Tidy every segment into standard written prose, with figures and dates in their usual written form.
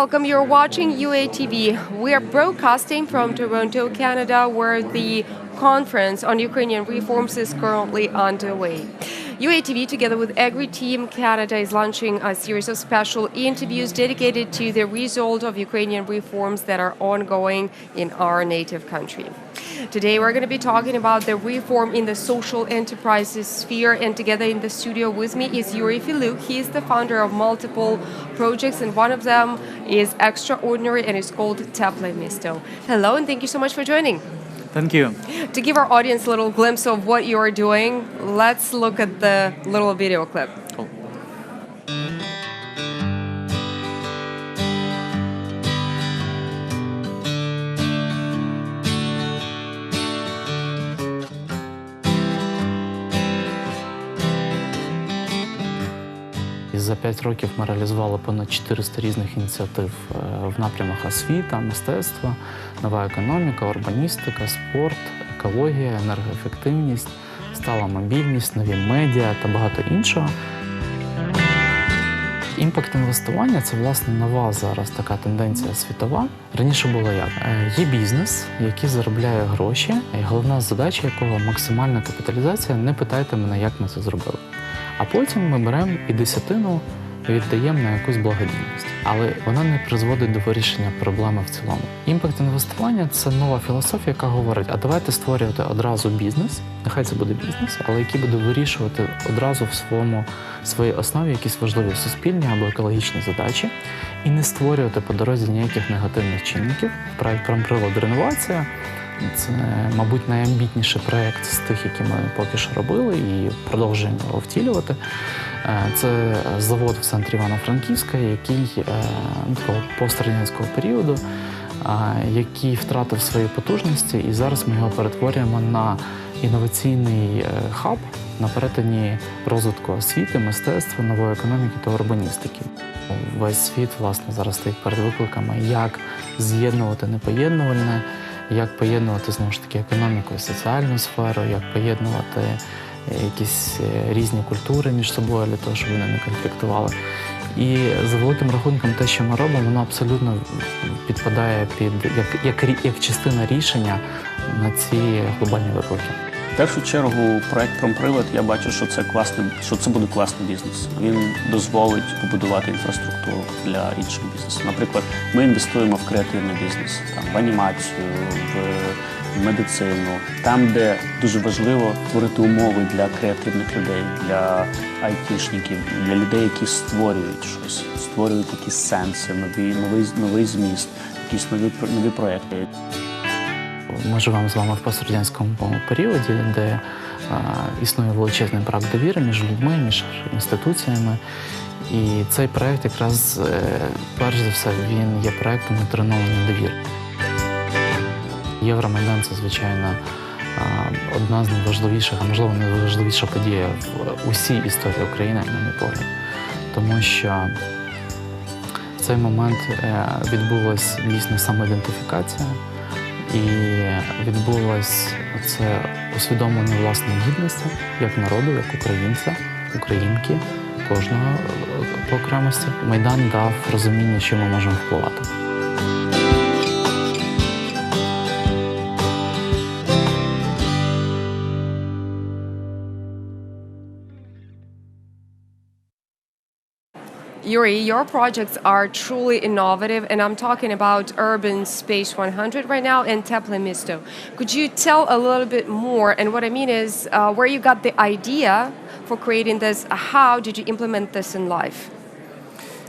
welcome. You're watching UATV. We are broadcasting from Toronto, Canada, where the conference on Ukrainian reforms is currently underway. UATV, together with Agri Team Canada, is launching a series of special interviews dedicated to the result of Ukrainian reforms that are ongoing in our native country. Today, we're going to be talking about the reform in the social enterprises sphere, and together in the studio with me is Yuriy Fylyuk. He is the founder of multiple projects, and one of them is extraordinary and is called Teple Misto. Hello, and thank you so much for joining. Thank you. To give our audience a little glimpse of what you're doing, let's look at the little video clip. Cool. За 5 років ми реалізували понад 400 різних ініціатив в напрямах освіта, мистецтва, нова економіка, урбаністика, спорт, екологія, енергоефективність, стала мобільність, нові медіа та багато іншого. Імпакт-інвестування – це, власне, нова зараз така тенденція світова. Раніше було як? Є бізнес, який заробляє гроші, і головна задача якого – максимальна капіталізація. Не питайте мене, як ми це зробили. А потім ми беремо і десятину віддаємо на якусь благодійність. Але вона не призводить до вирішення проблеми в цілому. Імпакт-інвестування – це нова філософія, яка говорить, а давайте створювати одразу бізнес, нехай це буде бізнес, але який буде вирішувати одразу в своїй основі якісь важливі суспільні або екологічні задачі, і не створювати по дорозі ніяких негативних чинників. Проект «Промпривод реновація» – це, мабуть, найамбітніший проєкт з тих, які ми поки що робили, і продовжуємо його втілювати. Це завод в центрі Івано-Франківська, який такого пострадянського періоду, який втратив свої потужності, і зараз ми його перетворюємо на інноваційний хаб на перетині розвитку освіти, мистецтва, нової економіки та урбаністики. Весь світ, власне, зараз стоїть перед викликами, як з'єднувати непоєднувальне, як поєднувати, знову ж таки, економіку і соціальну сферу, як поєднувати якісь різні культури між собою для того, щоб вони не конфліктували. І за великим рахунком те, що ми робимо, воно абсолютно підпадає під як частина рішення на ці глобальні виклики. В першу чергу проект «Промпривод», я бачу, що це буде класний бізнес. Він дозволить побудувати інфраструктуру для інших бізнесів. Наприклад, ми інвестуємо в креативний бізнес, в анімацію, в медицину, там, де дуже важливо створити умови для креативних людей, для айтішників, для людей, які створюють щось, створюють якісь сенси, новий зміст, якісь нові проекти. Ми живемо з вами в пострадянському періоді, де існує величезний брак довіри між людьми, між інституціями. І цей проєкт якраз, перш за все, він є проєктом натренованої довіри. Євромайдан – це, звичайно, одна з найважливіших, а можливо найважливіша подія в усій історії України, на мій погляд. Тому що в цей момент відбулася дійсно самоідентифікація, і відбулось це усвідомлення власної гідності як народу, як українця, українки, кожного по окремості. Майдан дав розуміння, що ми можемо впливати. Yuriy, your projects are truly innovative, and I'm talking about Urban Space 100 right now and Teple Misto. Could you tell a little bit more? And what I mean is, where you got the idea for creating this? How did you implement this in life?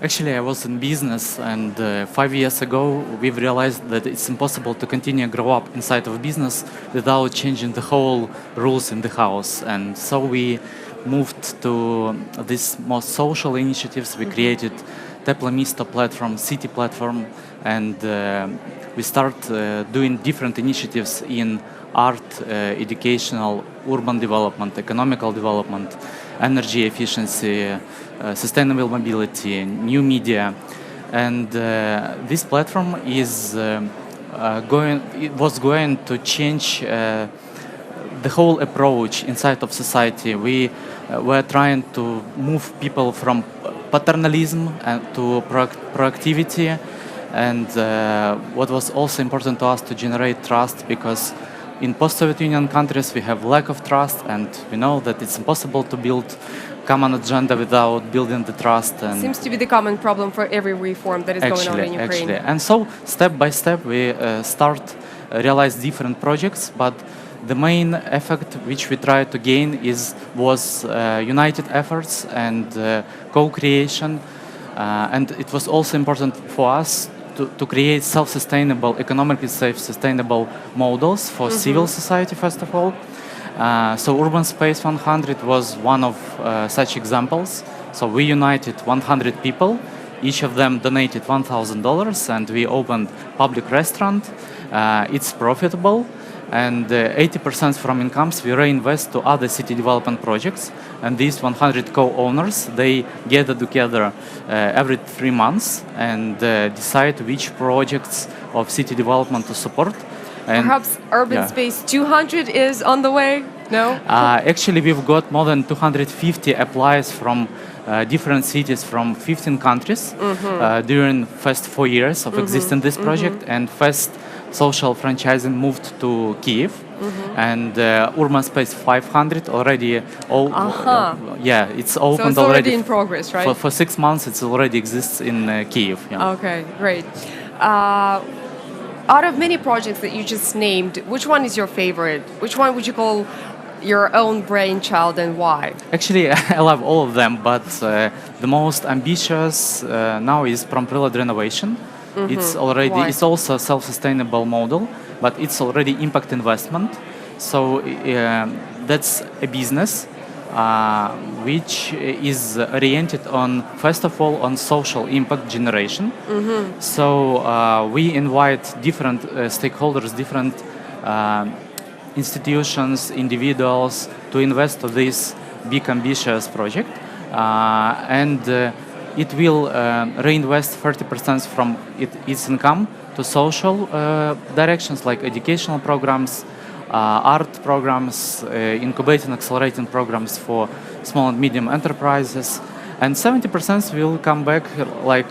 Actually, I was in business, and 5 years ago, we've realized that it's impossible to continue grow up inside of business without changing the whole rules in the house. And so we moved to these more social initiatives. We created Teple Misto platform, city platform, and we start doing different initiatives in art, educational, urban development, economical development, energy efficiency, sustainable mobility, new media. And this platform was going to change the whole approach inside of society. We were trying to move people from paternalism and to proactivity, and what was also important to us to generate trust, because in post-Soviet Union countries we have lack of trust, and we know that it's impossible to build common agenda without building the trust. And Seems to be the common problem for every reform that is going on in Ukraine. And so step by step we realize different projects, but the main effect which we tried to gain was united efforts and co-creation, and it was also important for us to create self-sustainable, economically self-sustainable models for civil society, first of all. So Urban Space 100 was one of such examples. So we united 100 people, each of them donated $1,000, and we opened public restaurant. It's profitable, and 80% from incomes we reinvest to other city development projects. And these 100 co-owners, they gather together every 3 months and decide which projects of city development to support. And Perhaps Urban Space 200 is on the way? No? Actually, we've got more than 250 applies from different cities from 15 countries during first 4 years of existing this project, and first social franchising moved to Kyiv, and Urban Space 500 already it's opened So it's already in progress, right? For 6 months it already exists in Kyiv. Okay, great. Out of many projects that you just named, which one is your favorite? Which one would you call your own brainchild, and why? Actually, I love all of them, but the most ambitious now is Prompt renovation. It's already Why? it's also a self-sustainable model, but it's already impact investment. So that's a business which is oriented on, first of all, on social impact generation. So we invite different stakeholders, different institutions, individuals to invest to this big ambitious project, and it will reinvest 30% from its income to social directions like educational programs, art programs, incubating, accelerating programs for small and medium enterprises, and 70% will come back like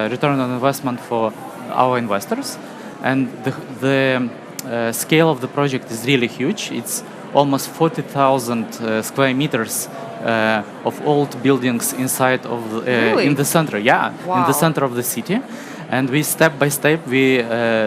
return on investment for our investors. And the scale of the project is really huge. It's almost 40,000 square meters of old buildings inside of Really? in the center, in the center of the city, and we step by step we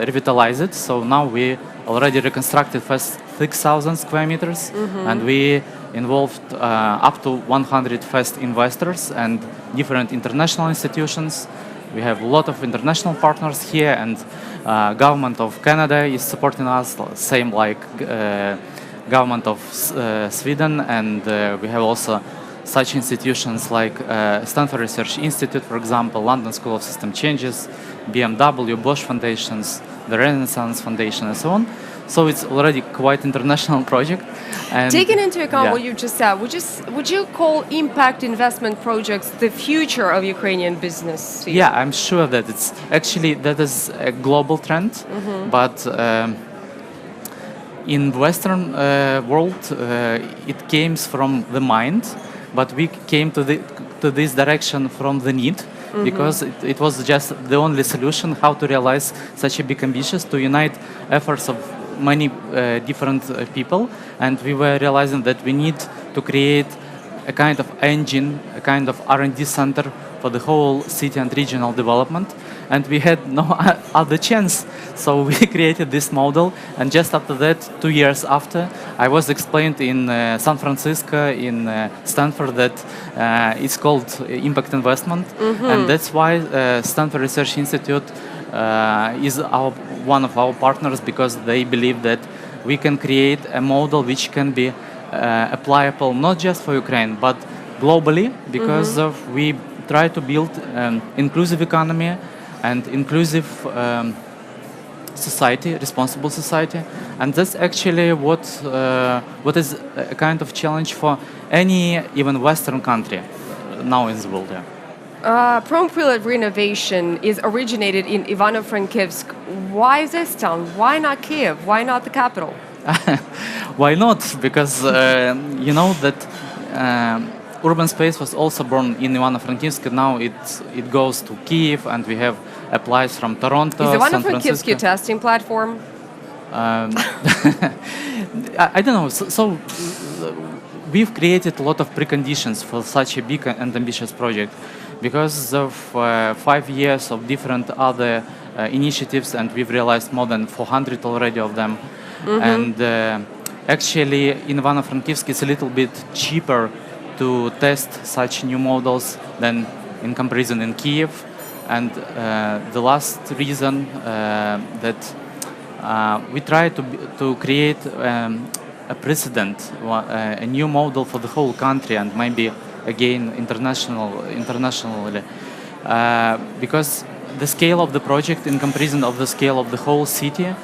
revitalize it. So now we already reconstructed first 6,000 square meters, and we involved up to 100 first investors and different international institutions. We have a lot of international partners here, and government of Canada is supporting us, same like government of Sweden, and we have also such institutions like Stanford Research Institute, for example, London School of System Changes, BMW, Bosch Foundations, the Renaissance Foundation, and so on. So it's already quite international project. And Taking into account what you just said, would you call impact investment projects the future of Ukrainian business? Yeah, I'm sure that it's actually that is a global trend, but in Western world it came from the mind, but we came to this direction from the need, because it was just the only solution how to realize such a big ambitions, to unite efforts of many different people, and we were realizing that we need to create a kind of engine, a kind of R&D center for the whole city and regional development, and we had no other chance. So we created this model, and just after that, 2 years after, I was explained in San Francisco, in Stanford, that it's called impact investment, and that's why Stanford Research Institute is one of our partners, because they believe that we can create a model which can be applicable not just for Ukraine but globally, because we try to build inclusive economy and inclusive society, responsible society, and that's actually what is a kind of challenge for any even Western country now in the world. Prompt renovation is originated in Ivano-Frankivsk. Why this town? Why not Kyiv? Why not the capital? Why not? Because you know that urban space was also born in Ivano-Frankivsk. Now it goes to Kyiv, and we have applies from Toronto, Is San Francisco. Ivano-Frankivsk a testing platform? I don't know. So we've created a lot of preconditions for such a big and ambitious project because of 5 years of different other initiatives, and we've realized more than 400 already of them. And actually, in Ivano-Frankivsk, it's a little bit cheaper to test such new models than in comparison in Kyiv. And the last reason that we try to create a precedent, a new model for the whole country, and maybe again internationally, because the scale of the project in comparison of the scale of the whole city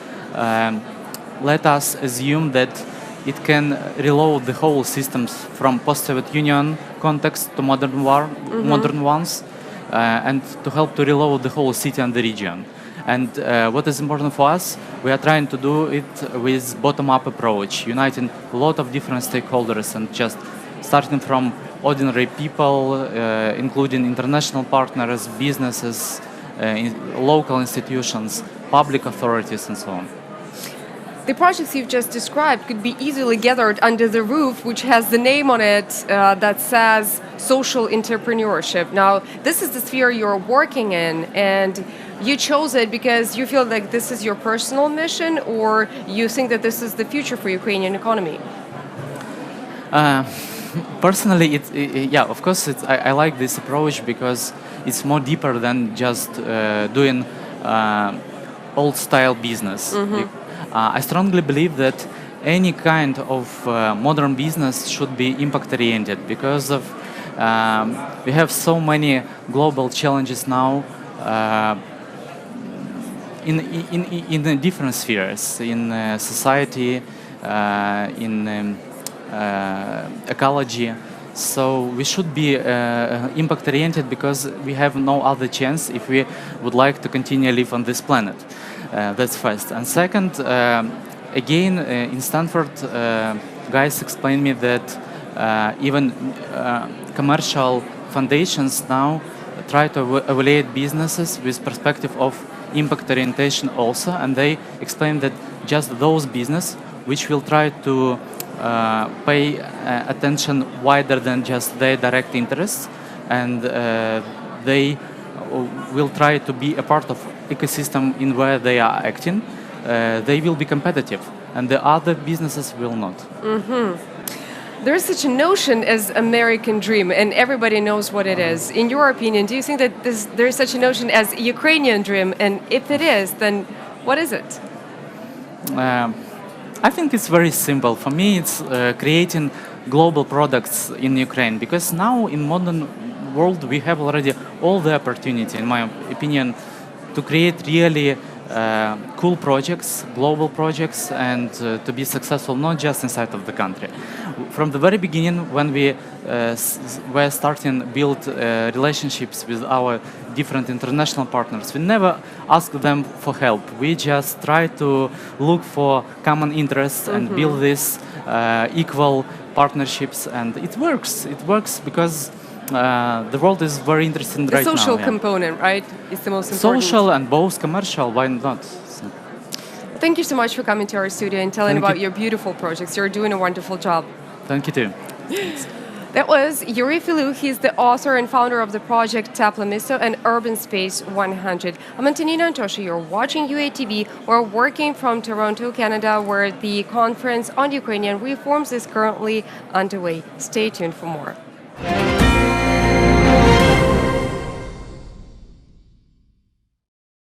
let us assume that it can reload the whole systems from post-Soviet Union context to modern ones, and to help to reload the whole city and the region. And what is important for us, we are trying to do it with bottom-up approach, uniting a lot of different stakeholders and just starting from ordinary people, including international partners, businesses, local institutions, public authorities, and so on. The projects you've just described could be easily gathered under the roof, which has the name on it that says social entrepreneurship. Now, this is the sphere you're working in, and you chose it because you feel like this is your personal mission, or you think that this is the future for Ukrainian economy? Personally, yeah, of course, I like this approach because it's more deeper than just doing old-style business. I strongly believe that any kind of modern business should be impact-oriented because of we have so many global challenges now in the different spheres, in society, in ecology. So we should be impact-oriented because we have no other chance if we would like to continue live on this planet. That's first. And second, again, in Stanford, guys explained me that even commercial foundations now try to evaluate businesses with perspective of impact orientation also, and they explain that just those business which will try to pay attention wider than just their direct interests, and they will try to be a part of ecosystem in where they are acting, they will be competitive, and the other businesses will not. There is such a notion as American dream, and everybody knows what it is. In your opinion, do you think that there is such a notion as Ukrainian dream? And if it is, then what is it? I think it's very simple. For me, it's creating global products in Ukraine, because now in modern world we have already all the opportunity, in my opinion, to create really cool projects, global projects, and to be successful not just inside of the country. From the very beginning, when we were starting build relationships with our different international partners, we never asked them for help. We just try to look for common interests and build these equal partnerships, and it works. It works because the world is very interesting right now. The social component, right? Is the most important. Social and both commercial, why not? Thank you so much for coming to our studio and telling about your beautiful projects. You're doing a wonderful job. Thank you too. That was Yuriy Fylyuk. He's the author and founder of the project Teple Misto and Urban Space 100. I'm Antonina Antosha. You're watching UATV. We're working from Toronto, Canada, where the conference on Ukrainian reforms is currently underway. Stay tuned for more.